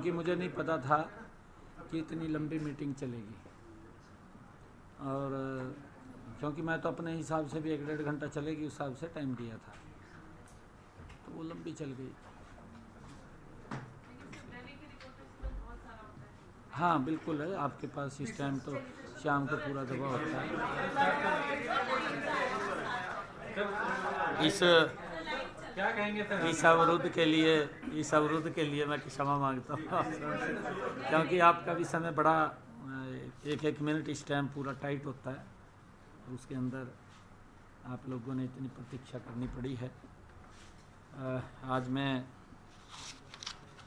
कि मुझे नहीं पता था कि इतनी लंबी मीटिंग चलेगी, और क्योंकि मैं तो अपने हिसाब से भी 1-1.5 घंटा चलेगी उस हिसाब से टाइम दिया था, तो वो लंबी चल गई। हाँ बिल्कुल है, आपके पास इस टाइम तो शाम को पूरा दबा होता है। क्या कहेंगे इस अवरुद्ध के लिए मैं क्षमा मांगता हूँ क्योंकि आपका भी समय बड़ा 1-1 मिनट इस टाइम पूरा टाइट होता है, और उसके अंदर आप लोगों ने इतनी प्रतीक्षा करनी पड़ी है। आज मैं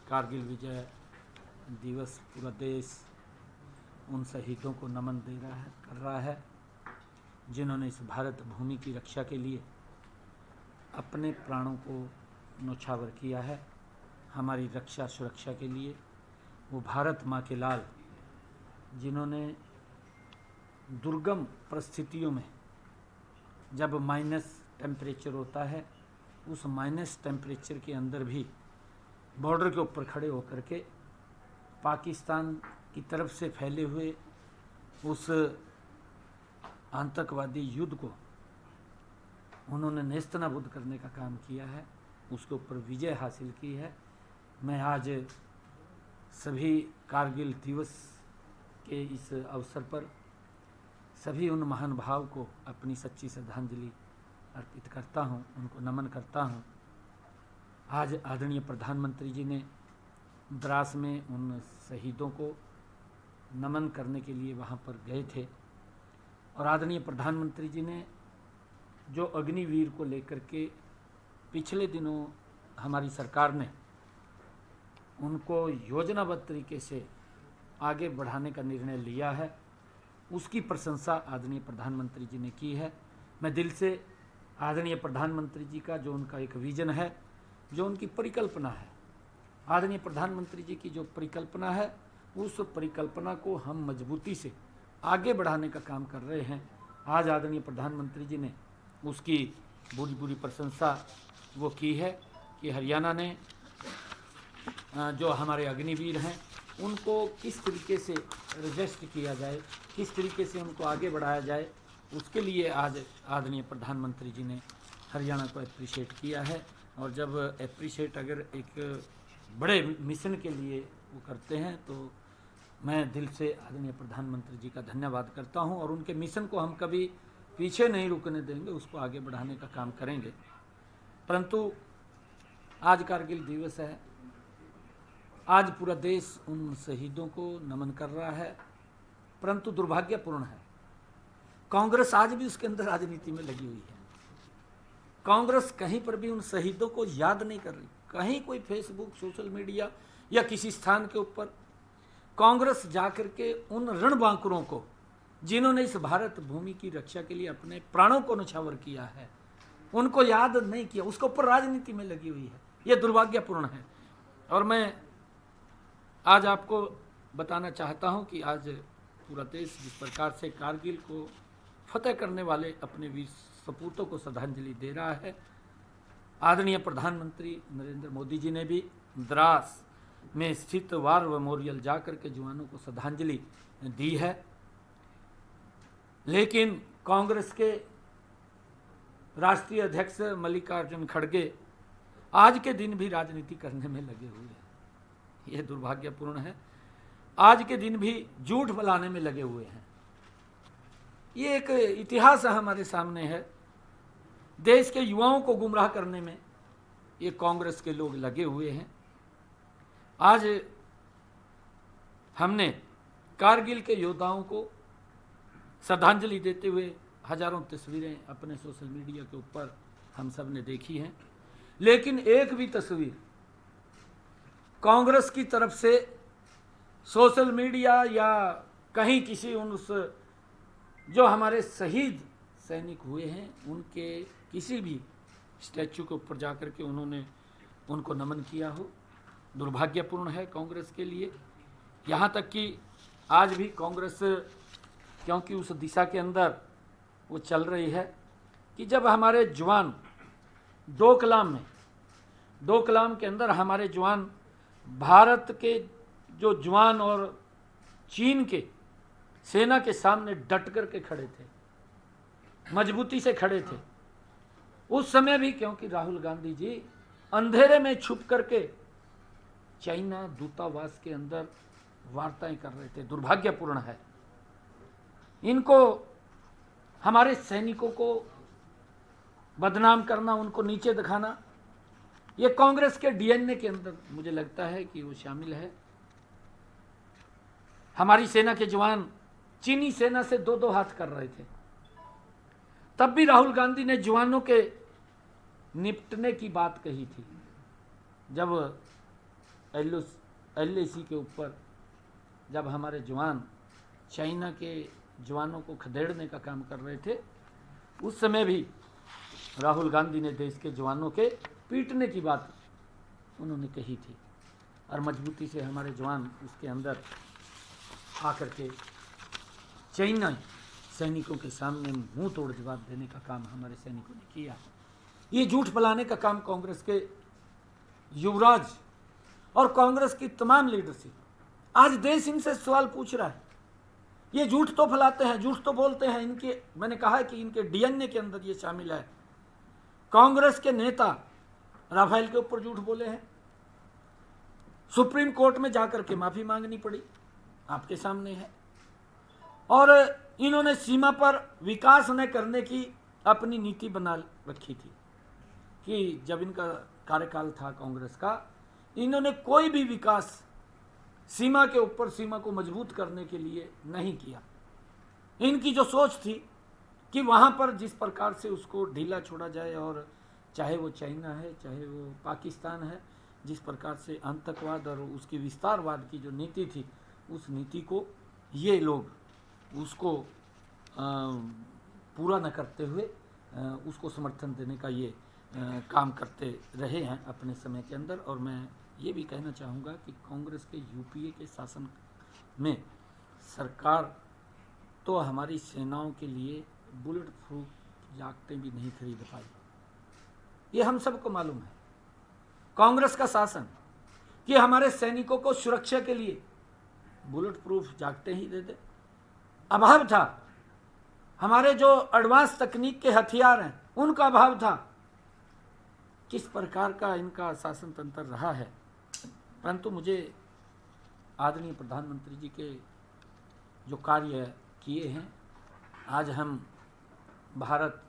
कारगिल विजय दिवस पूरा देश उन शहीदों को नमन कर रहा है जिन्होंने इस भारत भूमि की रक्षा के लिए अपने प्राणों को न्यौछावर किया है। हमारी रक्षा सुरक्षा के लिए वो भारत माँ के लाल जिन्होंने दुर्गम परिस्थितियों में जब माइनस टेम्परेचर होता है, उस माइनस टेम्परेचर के अंदर भी बॉर्डर के ऊपर खड़े होकर के पाकिस्तान की तरफ से फैले हुए उस आतंकवादी युद्ध को उन्होंने नेस्तनाबूद करने का काम किया है, उसके ऊपर विजय हासिल की है। मैं आज सभी कारगिल दिवस के इस अवसर पर सभी उन महान भाव को अपनी सच्ची श्रद्धांजलि अर्पित करता हूं, उनको नमन करता हूं। आज आदरणीय प्रधानमंत्री जी ने द्रास में उन शहीदों को नमन करने के लिए वहां पर गए थे, और आदरणीय प्रधानमंत्री जी ने जो अग्निवीर को लेकर के पिछले दिनों हमारी सरकार ने उनको योजनाबद्ध तरीके से आगे बढ़ाने का निर्णय लिया है, उसकी प्रशंसा आदरणीय प्रधानमंत्री जी ने की है। मैं दिल से आदरणीय प्रधानमंत्री जी का जो उनका एक विजन है, जो उनकी परिकल्पना है, आदरणीय प्रधानमंत्री जी की जो परिकल्पना है, उस परिकल्पना को हम मजबूती से आगे बढ़ाने का काम कर रहे हैं। आज आदरणीय प्रधानमंत्री जी ने उसकी पूरी पूरी प्रशंसा वो की है कि हरियाणा ने जो हमारे अग्निवीर हैं उनको किस तरीके से रजिस्ट किया जाए, किस तरीके से उनको आगे बढ़ाया जाए, उसके लिए आज आदरणीय प्रधानमंत्री जी ने हरियाणा को अप्रिशिएट किया है। और जब अप्रिशिएट अगर एक बड़े मिशन के लिए वो करते हैं तो मैं दिल से आदरणीय प्रधानमंत्री जी का धन्यवाद करता हूं, और उनके मिशन को हम कभी पीछे नहीं रुकने देंगे, उसको आगे बढ़ाने का काम करेंगे। परंतु आज कारगिल दिवस है, आज पूरा देश उन शहीदों को नमन कर रहा है, परंतु दुर्भाग्यपूर्ण है कांग्रेस आज भी उसके अंदर राजनीति में लगी हुई है। कांग्रेस कहीं पर भी उन शहीदों को याद नहीं कर रही, कहीं कोई फेसबुक, सोशल मीडिया या किसी स्थान के ऊपर कांग्रेस जाकर के उन रणबांकुरों को जिन्होंने इस भारत भूमि की रक्षा के लिए अपने प्राणों को न्यौछावर किया है, उनको याद नहीं किया, उसके ऊपर राजनीति में लगी हुई है। यह दुर्भाग्यपूर्ण है। और मैं आज आपको बताना चाहता हूं कि आज पूरा देश जिस प्रकार से कारगिल को फतेह करने वाले अपने वीर सपूतों को श्रद्धांजलि दे रहा है, आदरणीय प्रधानमंत्री नरेंद्र मोदी जी ने भी द्रास में स्थित वार मेमोरियल जाकर के जवानों को श्रद्धांजलि दी है। लेकिन कांग्रेस के राष्ट्रीय अध्यक्ष मल्लिकार्जुन खड़गे आज के दिन भी राजनीति करने में लगे हुए हैं। यह दुर्भाग्यपूर्ण है। आज के दिन भी झूठ फैलाने में लगे हुए हैं। ये एक इतिहास हमारे सामने है। देश के युवाओं को गुमराह करने में ये कांग्रेस के लोग लगे हुए हैं। आज हमने कारगिल के योद्धाओं को श्रद्धांजलि देते हुए हजारों तस्वीरें अपने सोशल मीडिया के ऊपर हम सब ने देखी हैं, लेकिन एक भी तस्वीर कांग्रेस की तरफ से सोशल मीडिया या कहीं किसी उस जो हमारे शहीद सैनिक हुए हैं उनके किसी भी स्टैचू के ऊपर जाकर के उन्होंने उनको नमन किया हो, दुर्भाग्यपूर्ण है कांग्रेस के लिए। यहाँ तक कि आज भी कांग्रेस क्योंकि उस दिशा के अंदर वो चल रही है कि जब हमारे जवान डोकलाम के अंदर हमारे जवान भारत के जो जवान और चीन के सेना के सामने डट करके खड़े थे, मजबूती से खड़े थे। उस समय भी क्योंकि राहुल गांधी जी अंधेरे में छुप करके चाइना दूतावास के अंदर वार्ताएं कर रहे थे। दुर्भाग्यपूर्ण है। इनको, हमारे सैनिकों को बदनाम करना, उनको नीचे दिखाना, ये कांग्रेस के डीएनए के अंदर मुझे लगता है कि वो शामिल है। हमारी सेना के जवान चीनी सेना से दो दो हाथ कर रहे थे, तब भी राहुल गांधी ने जवानों के निपटने की बात कही थी। जब LAC के ऊपर जब हमारे जवान चाइना के जवानों को खदेड़ने का काम कर रहे थे, उस समय भी राहुल गांधी ने देश के जवानों के पीटने की बात उन्होंने कही थी, और मजबूती से हमारे जवान उसके अंदर आकर के चाइना सैनिकों के सामने मुंह तोड़ जवाब देने का काम हमारे सैनिकों ने किया। ये झूठ फैलाने का काम कांग्रेस के युवराज और कांग्रेस की तमाम लीडरशिप, आज देश इनसे सवाल पूछ रहा है। ये झूठ तो फैलाते हैं, झूठ तो बोलते हैं। इनके, मैंने कहा है कि इनके डीएनए के अंदर ये शामिल है। कांग्रेस के नेता राफेल के ऊपर झूठ बोले हैं, सुप्रीम कोर्ट में जाकर के माफी मांगनी पड़ी, आपके सामने है। और इन्होंने सीमा पर विकास न करने की अपनी नीति बना रखी थी कि जब इनका कार्यकाल था कांग्रेस का, इन्होंने कोई भी विकास सीमा के ऊपर, सीमा को मजबूत करने के लिए नहीं किया। इनकी जो सोच थी कि वहाँ पर जिस प्रकार से उसको ढीला छोड़ा जाए, और चाहे वो चाइना है चाहे वो पाकिस्तान है, जिस प्रकार से आतंकवाद और उसकी विस्तारवाद की जो नीति थी, उस नीति को ये लोग उसको पूरा न करते हुए उसको समर्थन देने का ये काम करते रहे हैं अपने समय के अंदर। और मैं ये भी कहना चाहूँगा कि कांग्रेस के यूपीए के शासन में सरकार तो हमारी सेनाओं के लिए बुलेट प्रूफ जैकेटें भी नहीं खरीद पाई। ये हम सबको मालूम है। कांग्रेस का शासन कि हमारे सैनिकों को सुरक्षा के लिए बुलेट प्रूफ जैकेटें ही दे दे, अभाव था। हमारे जो एडवांस तकनीक के हथियार हैं उनका अभाव था। किस प्रकार का इनका शासन तंत्र रहा है। परंतु मुझे आदरणीय प्रधानमंत्री जी के जो कार्य किए हैं, आज हम भारत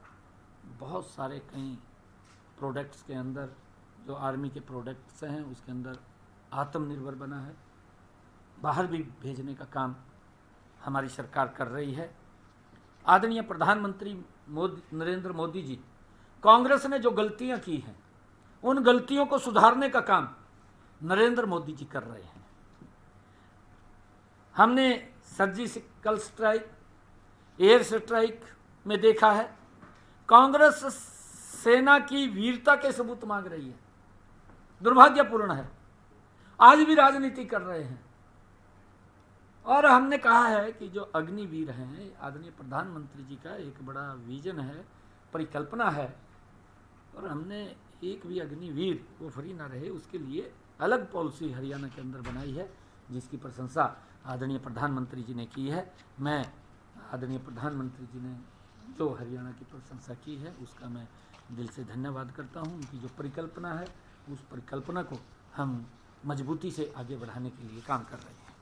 बहुत सारे कई प्रोडक्ट्स के अंदर, जो आर्मी के प्रोडक्ट्स हैं उसके अंदर आत्मनिर्भर बना है। बाहर भी भेजने का काम हमारी सरकार कर रही है। आदरणीय प्रधानमंत्री नरेंद्र मोदी जी, कांग्रेस ने जो गलतियां की हैं उन गलतियों को सुधारने का काम नरेंद्र मोदी जी कर रहे हैं। हमने सर्जिकल स्ट्राइक, एयर स्ट्राइक में देखा है, कांग्रेस सेना की वीरता के सबूत मांग रही है। दुर्भाग्यपूर्ण है, आज भी राजनीति कर रहे हैं। और हमने कहा है कि जो अग्निवीर हैं, आदरणीय प्रधानमंत्री जी का एक बड़ा विजन है, परिकल्पना है, और हमने एक भी अग्निवीर वो फ्री ना रहे उसके लिए अलग पॉलिसी हरियाणा के अंदर बनाई है, जिसकी प्रशंसा आदरणीय प्रधानमंत्री जी ने की है। मैं आदरणीय प्रधानमंत्री जी ने जो हरियाणा की प्रशंसा की है उसका मैं दिल से धन्यवाद करता हूं। उनकी जो परिकल्पना है उस परिकल्पना को हम मजबूती से आगे बढ़ाने के लिए काम कर रहे हैं।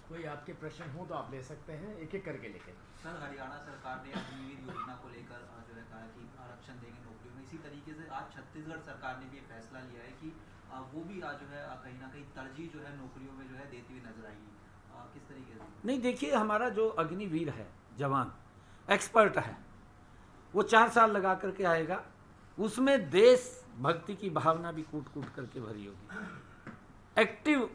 कोई आपके प्रश्न हो तो आप ले सकते हैं, एक एक करके लेके। सर, हरियाणा सरकार ने अग्निवीर योजना को लेकर जो है कहा कि आरक्षण देंगे नौकरियों में। इसी तरीके से आज छत्तीसगढ़ सरकार ने भी ये फैसला लिया है कि वो भी आज जो है कहीं ना कहीं तरजीह जो है नौकरियों में जो है देती हुई नजर आएगी। किस तरीके से? नहीं, देखिए, हमारा जो अग्निवीर है जवान एक्सपर्ट है, वो 4 साल लगा करके आएगा, उसमें देश भक्ति की भावना भी कूट कूट करके भरी होगी, एक्टिव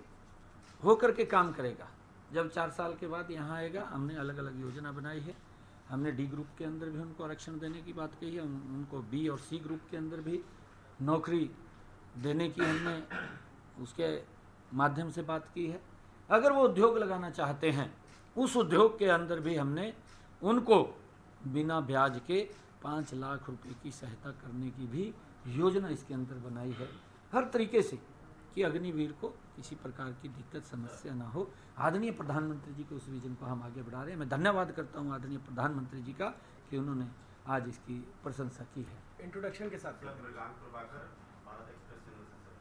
होकर के काम करेगा। जब 4 साल के बाद यहाँ आएगा, हमने अलग अलग योजना बनाई है। हमने डी ग्रुप के अंदर भी उनको आरक्षण देने की बात कही है, उनको बी और सी ग्रुप के अंदर भी नौकरी देने की हमने उसके माध्यम से बात की है। अगर वो उद्योग लगाना चाहते हैं, उस उद्योग के अंदर भी हमने उनको बिना ब्याज के 5 लाख रुपए की सहायता करने की भी योजना इसके अंदर बनाई है, हर तरीके से कि अग्निवीर को किसी प्रकार की दिक्कत समस्या ना हो। आदरणीय प्रधानमंत्री जी के उस विजन को हम आगे बढ़ा रहे हैं। मैं धन्यवाद करता हूँ आदरणीय प्रधानमंत्री जी का कि उन्होंने आज इसकी प्रशंसा की है। इंट्रोडक्शन के साथ sir, Mrigank Prabhakar, Bharat express channel से सर।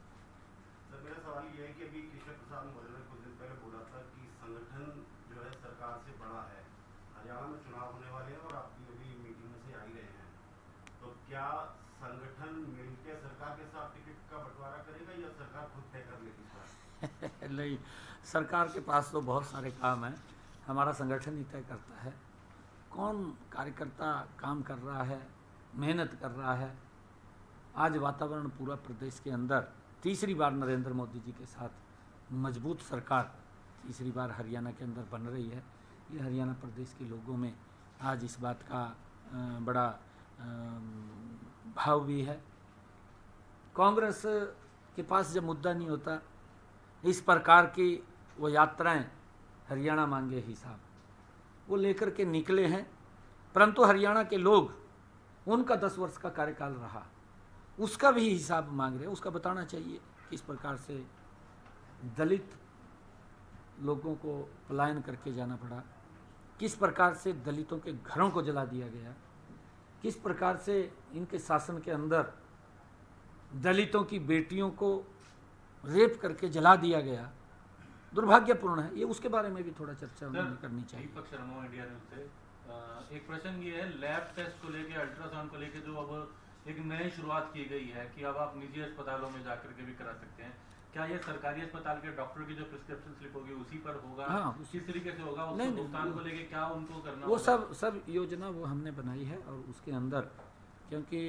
सर, मेरा सवाल ये है कि अभी कृष्ण प्रसाद मौर्य ने कुछ दिन पहले बोला था कि संगठन जो है सरकार से बड़ा है। हरियाणा में चुनाव होने वाले हैं और आप भी अभी मीटिंग में से आ ही रहे हैं, तो क्या संगठन मिलकर सरकार के साथ टिकट का बंटवारा करेगा या सरकार खुद तय कर लेगी सर? नहीं, सरकार के पास तो बहुत सारे काम हैं, हमारा संगठन ही तय करता है कौन कार्यकर्ता काम कर रहा है, मेहनत कर रहा है। आज वातावरण पूरा प्रदेश के अंदर तीसरी बार नरेंद्र मोदी जी के साथ मजबूत सरकार तीसरी बार हरियाणा के अंदर बन रही है। ये हरियाणा प्रदेश के लोगों में आज इस बात का बड़ा भाव भी है। कांग्रेस के पास जब मुद्दा नहीं होता, इस प्रकार की वो यात्राएं हरियाणा मांगे हिसाब वो लेकर के निकले हैं, परंतु हरियाणा के लोग उनका 10 वर्ष का कार्यकाल रहा, उसका भी हिसाब मांग रहे हैं। उसका बताना चाहिए किस प्रकार से दलित लोगों को पलायन करके जाना पड़ा, किस प्रकार से दलितों के घरों को जला दिया गया, किस प्रकार से इनके शासन के अंदर दलितों की बेटियों को रेप करके जला दिया गया, दुर्भाग्यपूर्ण है। ये उसके बारे में भी थोड़ा चर्चा उन्होंने करनी चाहिए। दीपक शर्मा, इंडिया न्यूज से। एक प्रश्न ये है, लैब टेस्ट को लेके, अल्ट्रासाउंड को लेके जो अब एक नई शुरुआत की गई है कि अब आप निजी अस्पतालों में जाकर के भी करा सकते हैं, क्या ये सरकारी अस्पताल के डॉक्टर की जो प्रिस्क्रिप्शन स्लिप होगी उसी पर होगा? हाँ, किस तरीके से होगा? नहीं, भुगतान को लेके क्या उनको करना वो होगा? सब योजना वो हमने बनाई है और उसके अंदर, क्योंकि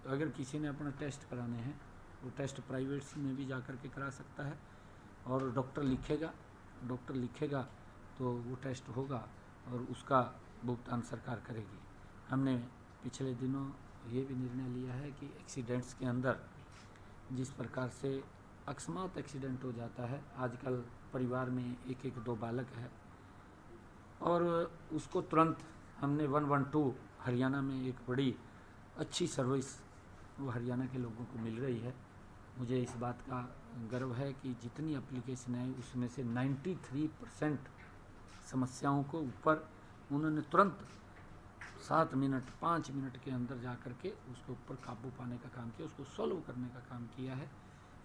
अगर किसी ने अपना टेस्ट कराने हैं वो टेस्ट प्राइवेट्स में भी जा कर के करा सकता है और डॉक्टर लिखेगा तो वो टेस्ट होगा और उसका भुगतान सरकार करेगी। हमने पिछले दिनों ये भी निर्णय लिया है कि एक्सीडेंट्स के अंदर जिस प्रकार से अकस्मात एक्सीडेंट हो जाता है, आजकल परिवार में एक एक दो बालक है और उसको तुरंत हमने 112 हरियाणा में एक बड़ी अच्छी सर्विस वो हरियाणा के लोगों को मिल रही है। मुझे इस बात का गर्व है कि जितनी एप्लीकेशन है उसमें से 93% समस्याओं को ऊपर उन्होंने तुरंत 7 मिनट 5 मिनट के अंदर जा कर के उसके ऊपर काबू पाने का काम किया, उसको सॉल्व करने का काम किया है।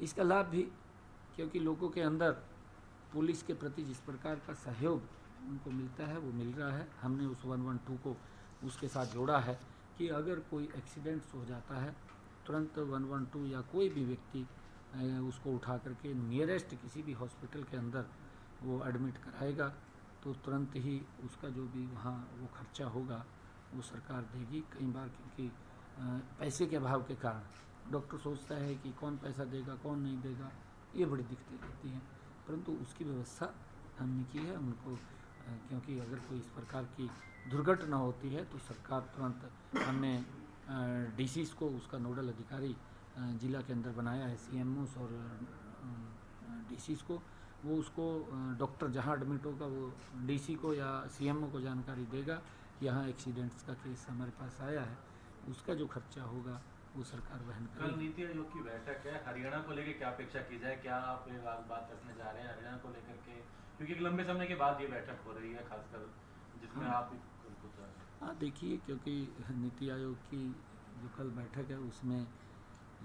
इसका लाभ भी क्योंकि लोगों के अंदर पुलिस के प्रति जिस प्रकार का सहयोग उनको मिलता है वो मिल रहा है। हमने उस 112 को उसके साथ जोड़ा है कि अगर कोई एक्सीडेंट्स हो जाता है तुरंत 112 या कोई भी व्यक्ति उसको उठा करके नियरेस्ट किसी भी हॉस्पिटल के अंदर वो एडमिट कराएगा तो तुरंत ही उसका जो भी वहाँ वो खर्चा होगा वो सरकार देगी। कई बार क्योंकि पैसे के अभाव के कारण डॉक्टर सोचता है कि कौन पैसा देगा कौन नहीं देगा, ये बड़ी दिक्कतें रहती हैं, परंतु उसकी व्यवस्था हमने की है उनको। क्योंकि अगर कोई इस प्रकार की दुर्घटना होती है तो सरकार तुरंत, हमने डीसीज को उसका नोडल अधिकारी जिला के अंदर बनाया है, सीएमओस और डीसीज को, वो उसको डॉक्टर जहाँ एडमिट होगा वो डीसी को या सीएमओ को जानकारी देगा कि यहाँ एक्सीडेंट्स का केस हमारे पास आया है, उसका जो खर्चा होगा वो सरकार वहन कल करेगी। नीति आयोग की बैठक है, हरियाणा को लेकर क्या अपेक्षा की जाए? क्या आप ये बात रखने जा रहे हैं हरियाणा को लेकर के, क्योंकि एक लंबे समय के बाद ये बैठक हो रही है खासकर जिसमें हाँ। आप हाँ देखिए, क्योंकि नीति आयोग की जो कल बैठक है उसमें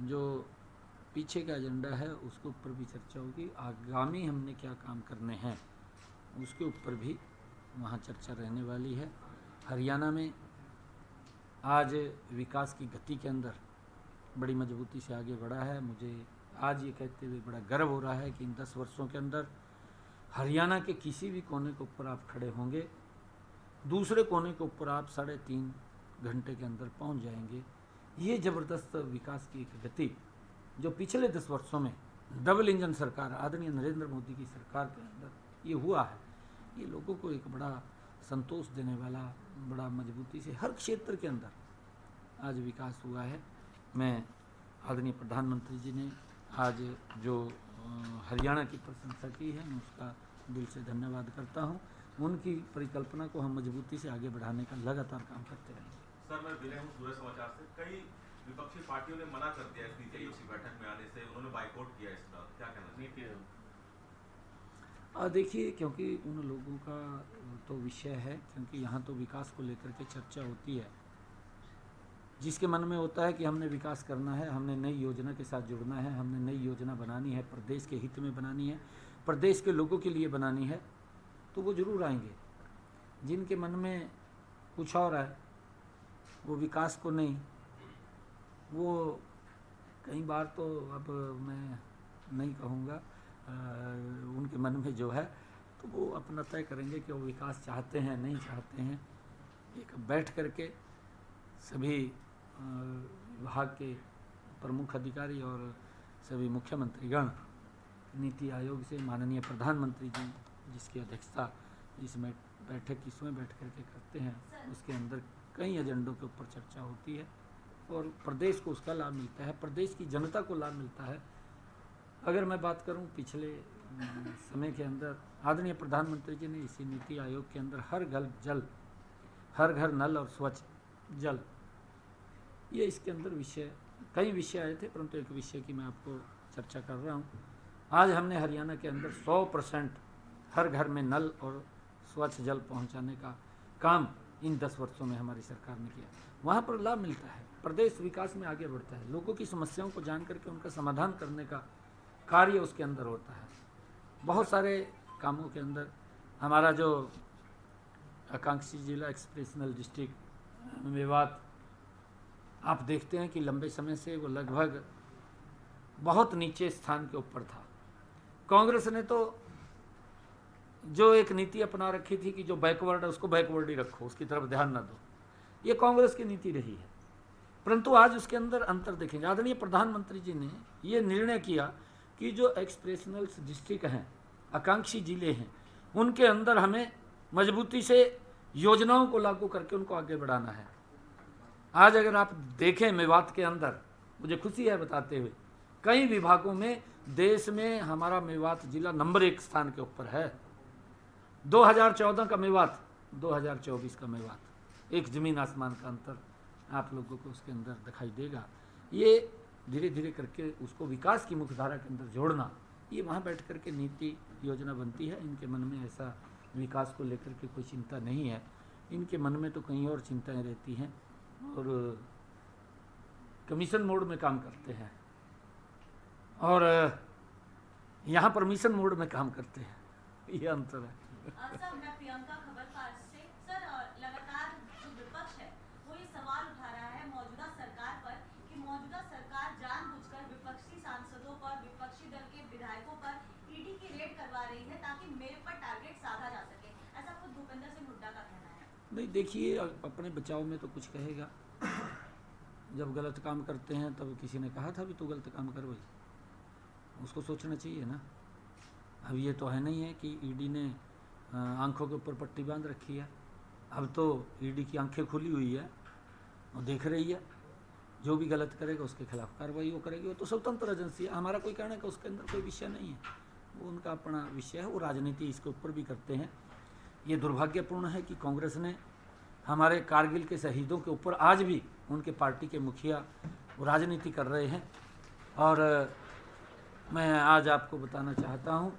जो पीछे का एजेंडा है उसके ऊपर भी चर्चा होगी, आगामी हमने क्या काम करने हैं उसके ऊपर भी वहाँ चर्चा रहने वाली है। हरियाणा में आज विकास की गति के अंदर बड़ी मजबूती से आगे बढ़ा है। मुझे आज ये कहते हुए बड़ा गर्व हो रहा है कि इन 10 वर्षों के अंदर हरियाणा के किसी भी कोने के ऊपर आप खड़े होंगे, दूसरे कोने के ऊपर आप 3.5 घंटे के अंदर पहुंच जाएंगे। ये ज़बरदस्त विकास की एक गति जो पिछले 10 वर्षों में डबल इंजन सरकार आदरणीय नरेंद्र मोदी की सरकार के अंदर ये हुआ है, ये लोगों को एक बड़ा संतोष देने वाला, बड़ा मजबूती से हर क्षेत्र के अंदर आज विकास हुआ है। मैं आदरणीय प्रधानमंत्री जी ने आज जो हरियाणा की प्रशंसा की है मैं उसका दिल से धन्यवाद करता हूँ। उनकी परिकल्पना को हम मजबूती से आगे बढ़ाने का लगातार काम करते रहेंगे। सर, मैं विनय हूँ सूर्य समाचार से। कई विपक्षी पार्टियों ने मना कर दिया इस नीति आयोग की बैठक में आने से, उन्होंने बाइकआउट किया इसका, क्या कहना चाहिए? देखिए, क्योंकि उन लोगों का तो विषय है, क्योंकि यहाँ तो विकास को लेकर के चर्चा होती है। जिसके मन में होता है कि हमने विकास करना है, हमने नई योजना के साथ जुड़ना है, हमने नई योजना बनानी है, प्रदेश के हित में बनानी है, प्रदेश के लोगों के लिए बनानी है, तो वो ज़रूर आएंगे। जिनके मन में कुछ और है, वो विकास को नहीं, वो कई बार तो अब मैं नहीं कहूँगा, उनके मन में जो है तो वो अपना तय करेंगे कि वो विकास चाहते हैं नहीं चाहते हैं। एक बैठ करके सभी विभाग के प्रमुख अधिकारी और सभी मुख्यमंत्रीगण नीति आयोग से माननीय प्रधानमंत्री जी जिसकी अध्यक्षता जिसमें बैठक इसमें बैठ करके करते हैं, उसके अंदर कई एजेंडों के ऊपर चर्चा होती है और प्रदेश को उसका लाभ मिलता है, प्रदेश की जनता को लाभ मिलता है। अगर मैं बात करूं पिछले समय के अंदर आदरणीय प्रधानमंत्री जी ने इसी नीति आयोग के अंदर हर घर नल और स्वच्छ जल, ये इसके अंदर विषय कई विषय आए थे, परंतु एक विषय की मैं आपको चर्चा कर रहा हूँ। आज हमने हरियाणा के अंदर 100% हर घर में नल और स्वच्छ जल पहुँचाने का काम इन 10 वर्षों में हमारी सरकार ने किया। वहाँ पर लाभ मिलता है, प्रदेश विकास में आगे बढ़ता है, लोगों की समस्याओं को जान करके उनका समाधान करने का कार्य उसके अंदर होता है। बहुत सारे कामों के अंदर हमारा जो आकांक्षी जिला एक्सप्रेशनल डिस्ट्रिक्ट मेवात, आप देखते हैं कि लंबे समय से वो लगभग बहुत नीचे स्थान के ऊपर था। कांग्रेस ने तो जो एक नीति अपना रखी थी कि जो बैकवर्ड है उसको बैकवर्ड ही रखो, उसकी तरफ ध्यान न दो, ये कांग्रेस की नीति रही है। परंतु आज उसके अंदर अंतर देखेंगे। आदरणीय प्रधानमंत्री जी ने ये निर्णय किया कि जो एक्सप्रेशनल डिस्ट्रिक्ट हैं, आकांक्षी जिले हैं, उनके अंदर हमें मजबूती से योजनाओं को लागू करके उनको आगे बढ़ाना है। आज अगर आप देखें मेवात के अंदर, मुझे खुशी है बताते हुए, कई विभागों में देश में हमारा मेवात जिला नंबर 1 स्थान के ऊपर है। 2014 का मेवात, 2024 का मेवात, एक ज़मीन आसमान का अंतर आप लोगों को उसके अंदर दिखाई देगा। ये धीरे धीरे करके उसको विकास की मुख्यधारा के अंदर जोड़ना, ये वहाँ बैठ कर के नीति योजना बनती है। इनके मन में ऐसा विकास को लेकर के कोई चिंता नहीं है, इनके मन में तो कहीं और चिंताएं रहती हैं और कमीशन मोड में काम करते हैं और यहाँ पर मिशन मोड में काम करते हैं, ये अंतर है। सर, मैं प्रियंका खबरकार से। सर, लगातार जो विपक्ष है वो ये सवाल उठा रहा है मौजूदा सरकार पर कि मौजूदा सरकार जानबूझकर विपक्षी सांसदों पर, विपक्षी दल के विधायकों पर ईडी की रेड करवा रही है ताकि मेरे पर टारगेट साधा जा सके। ऐसा खुद भूपेंद्र सिंह हुड्डा का कहना है। नहीं, देखिए, अपने बचाव में तो कुछ कहेगा। जब गलत काम करते हैं तब किसी ने कहा था भी तू गलत काम कर, भाई उसको सोचना चाहिए ना। अब ये तो है नहीं है कि ईडी ने आंखों के ऊपर पट्टी बांध रखी है। अब तो ईडी की आंखें खुली हुई है और देख रही है, जो भी गलत करेगा उसके खिलाफ कार्रवाई वो करेगी। वो तो स्वतंत्र एजेंसी है, हमारा कोई कहना का उसके अंदर कोई विषय नहीं है, वो उनका अपना विषय है। वो राजनीति इसके ऊपर भी करते हैं। ये दुर्भाग्यपूर्ण है कि कांग्रेस ने हमारे कारगिल के शहीदों के ऊपर आज भी उनके पार्टी के मुखिया वो राजनीति कर रहे हैं। और मैं आज आपको बताना चाहता हूँ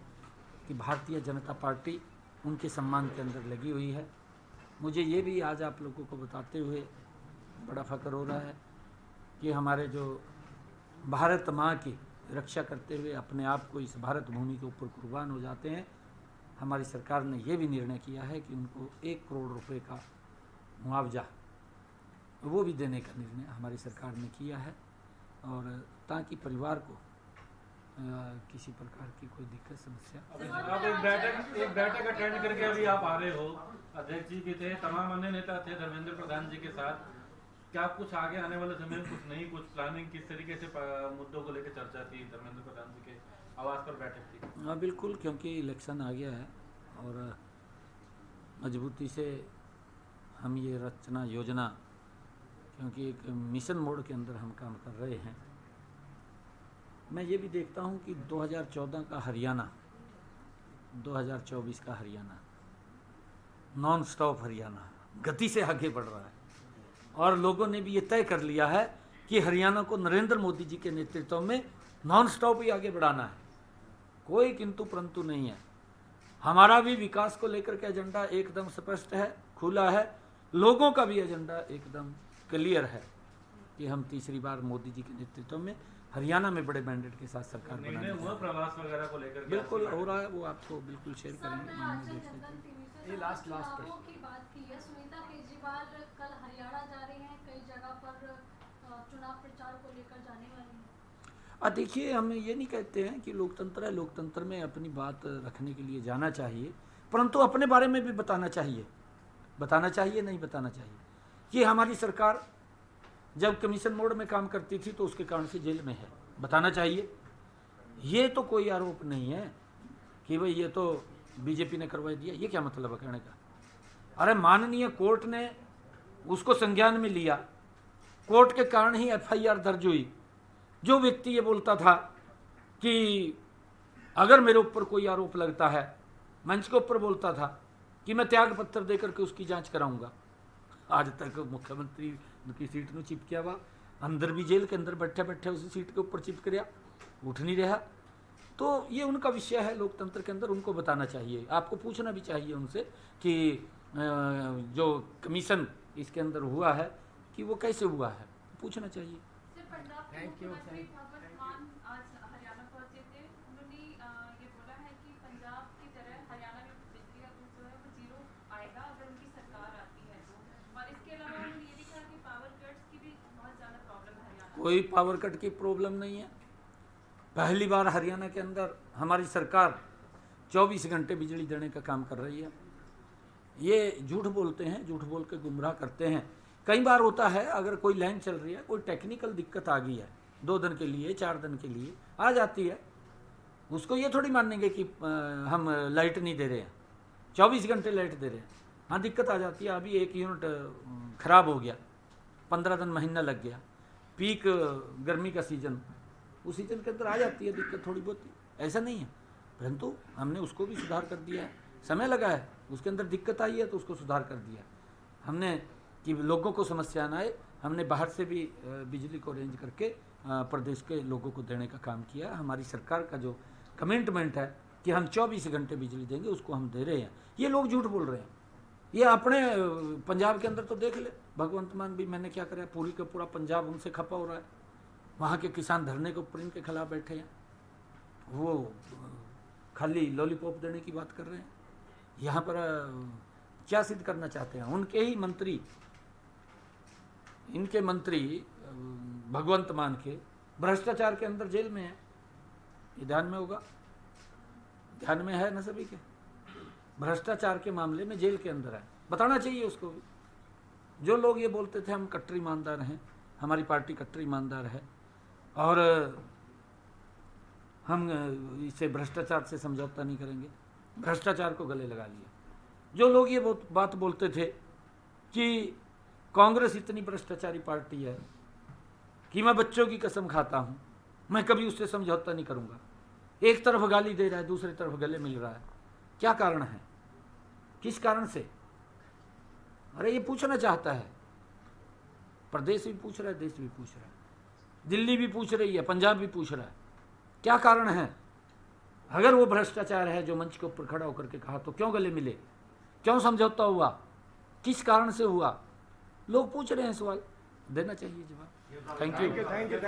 कि भारतीय जनता पार्टी उनके सम्मान के अंदर लगी हुई है। मुझे ये भी आज आप लोगों को बताते हुए बड़ा फ़ख्र हो रहा है कि हमारे जो भारत माँ की रक्षा करते हुए अपने आप को इस भारत भूमि के ऊपर कुर्बान हो जाते हैं, हमारी सरकार ने ये भी निर्णय किया है कि उनको 1 करोड़ रुपए का मुआवजा वो भी देने का निर्णय हमारी सरकार ने किया है, और ताकि परिवार को किसी प्रकार की कोई दिक्कत समस्या। अब एक बैठक अटेंड करके अभी आप आ रहे हो, अध्यक्ष जी भी थे, तमाम अन्य नेता थे धर्मेंद्र प्रधान जी के साथ। क्या कुछ आगे आने वाले समय में कुछ नहीं, कुछ प्लानिंग, किस तरीके से मुद्दों को लेकर चर्चा थी? धर्मेंद्र प्रधान जी के आवास पर बैठक थी। हाँ बिल्कुल, क्योंकि इलेक्शन आ गया है और मजबूती से हम ये रचना योजना, क्योंकि एक मिशन मोड के अंदर हम काम कर रहे हैं। मैं ये भी देखता हूँ कि 2014 का हरियाणा, 2024 का हरियाणा नॉन स्टॉप हरियाणा गति से आगे बढ़ रहा है, और लोगों ने भी ये तय कर लिया है कि हरियाणा को नरेंद्र मोदी जी के नेतृत्व में नॉन स्टॉप ही आगे बढ़ाना है। कोई किंतु परंतु नहीं है। हमारा भी विकास को लेकर के एजेंडा एकदम स्पष्ट है, खुला है। लोगों का भी एजेंडा एकदम क्लियर है कि हम तीसरी बार मोदी जी के नेतृत्व में हरियाणा में बड़े मैंडेट के साथ सरकार बनाने निर्णय हुआ प्रवास वगैरह को लेकर के? बिल्कुल हो रहा है, वो आपको बिल्कुल शेयर सर, करेंगे। मैं माननीय आंचल अध्यक्ष जी। चंदन टीवी से ये लास्ट चुनावों प्रश्न। की बात की है। सुनीता केजरीवाल कल हरियाणा जा रही हैं, कई जगह पर चुनाव प्रचार को लेकर जाने वाली हैं। देखिए, हम ये नहीं कहते हैं कि लोकतंत्र है, लोकतंत्र में अपनी बात रखने के लिए जाना चाहिए, परंतु अपने बारे में भी बताना चाहिए। बताना चाहिए, नहीं बताना चाहिए कि हमारी सरकार जब कमीशन मोड में काम करती थी तो उसके कारण से जेल में है, बताना चाहिए। ये तो कोई आरोप नहीं है कि भाई ये तो बीजेपी ने करवा दिया, ये क्या मतलब है कहने का? अरे माननीय कोर्ट ने उसको संज्ञान में लिया, कोर्ट के कारण ही एफआईआर दर्ज हुई। जो व्यक्ति ये बोलता था कि अगर मेरे ऊपर कोई आरोप लगता है, मंच के ऊपर बोलता था कि मैं त्याग पत्र देकर के उसकी जांच कराऊंगा, आज तक मुख्यमंत्री की सीट में चिपकिया हुआ, अंदर भी जेल के अंदर बैठे बैठे उसी सीट के ऊपर चिपक रहा, उठ नहीं रहा। तो ये उनका विषय है, लोकतंत्र के अंदर उनको बताना चाहिए। आपको पूछना भी चाहिए उनसे कि जो कमीशन इसके अंदर हुआ है कि वो कैसे हुआ है, पूछना चाहिए। Thank you. भगवंत मान आज हरियाणा पहुंचे थे। उन्होंने ये बोला है कि पंजाब की तरह हरियाणा में बिजली का बिल जो है वो जीरो आएगा अगर उनकी सरकार आती है तो। और इसके अलावा उन्होंने ये भी कहा कि पावर कट्स की भी बहुत ज़्यादा प्रॉब्लम है हरियाणा। कोई पावर कट की प्रॉब्लम नहीं है। पहली बार हरियाणा के अंदर हमारी सरकार 24 घंटे बिजली देने का काम कर रही है। ये झूठ बोलते हैं, झूठ बोल के गुमराह करते हैं। कई बार होता है, अगर कोई लाइन चल रही है, कोई टेक्निकल दिक्कत आ गई है, 2 दिन के लिए 4 दिन के लिए आ जाती है, उसको ये थोड़ी मानेंगे कि हम लाइट नहीं दे रहे हैं, 24 घंटे लाइट दे रहे हैं। हाँ, दिक्कत आ जाती है। अभी 1 यूनिट खराब हो गया, 15 दिन महीना लग गया, पीक गर्मी का सीजन, उस सीजन के अंदर आ जाती है दिक्कत थोड़ी बहुत, ऐसा नहीं है। परंतु हमने उसको भी सुधार कर दिया है, समय लगा है, उसके अंदर दिक्कत आई है तो उसको सुधार कर दिया हमने कि लोगों को समस्या ना आए। हमने बाहर से भी बिजली को अरेंज करके प्रदेश के लोगों को देने का काम किया। हमारी सरकार का जो कमिटमेंट है कि हम 24 घंटे बिजली देंगे, उसको हम दे रहे हैं। ये लोग झूठ बोल रहे हैं। ये अपने पंजाब के अंदर तो देख ले, भगवंत मान भी मैंने क्या करा, पूरी का पूरा पंजाब उनसे खपा हो रहा है। वहाँ के किसान धरने के ऊपर इनके खिलाफ बैठे हैं, वो खाली लॉलीपॉप देने की बात कर रहे हैं। यहाँ पर क्या सिद्ध करना चाहते हैं? उनके ही मंत्री, इनके मंत्री भगवंत मान के भ्रष्टाचार के अंदर जेल में है। ये ध्यान में होगा, ध्यान में है ना सभी के? भ्रष्टाचार के मामले में जेल के अंदर है, बताना चाहिए उसको भी। जो लोग ये बोलते थे हम कट्टर ईमानदार हैं, हमारी पार्टी कट्टर ईमानदार है और हम इसे भ्रष्टाचार से समझौता नहीं करेंगे, भ्रष्टाचार को गले लगा लिया। जो लोग ये बात बोलते थे कि कांग्रेस इतनी भ्रष्टाचारी पार्टी है कि मैं बच्चों की कसम खाता हूँ, मैं कभी उससे समझौता नहीं करूँगा, एक तरफ गाली दे रहा है, दूसरी तरफ गले मिल रहा है, क्या कारण है? किस कारण से? अरे ये पूछना चाहता है। प्रदेश भी पूछ रहा है, देश भी पूछ रहा है, दिल्ली भी पूछ रही है, पंजाब भी पूछ रहा है, क्या कारण है? अगर वो भ्रष्टाचार है जो मंच के ऊपर खड़ा होकर के कहा, तो क्यों गले मिले, क्यों समझौता हुआ, किस कारण से हुआ? लोग पूछ रहे हैं, सवाल देना चाहिए जवाब। Thank you. धन्यवाद।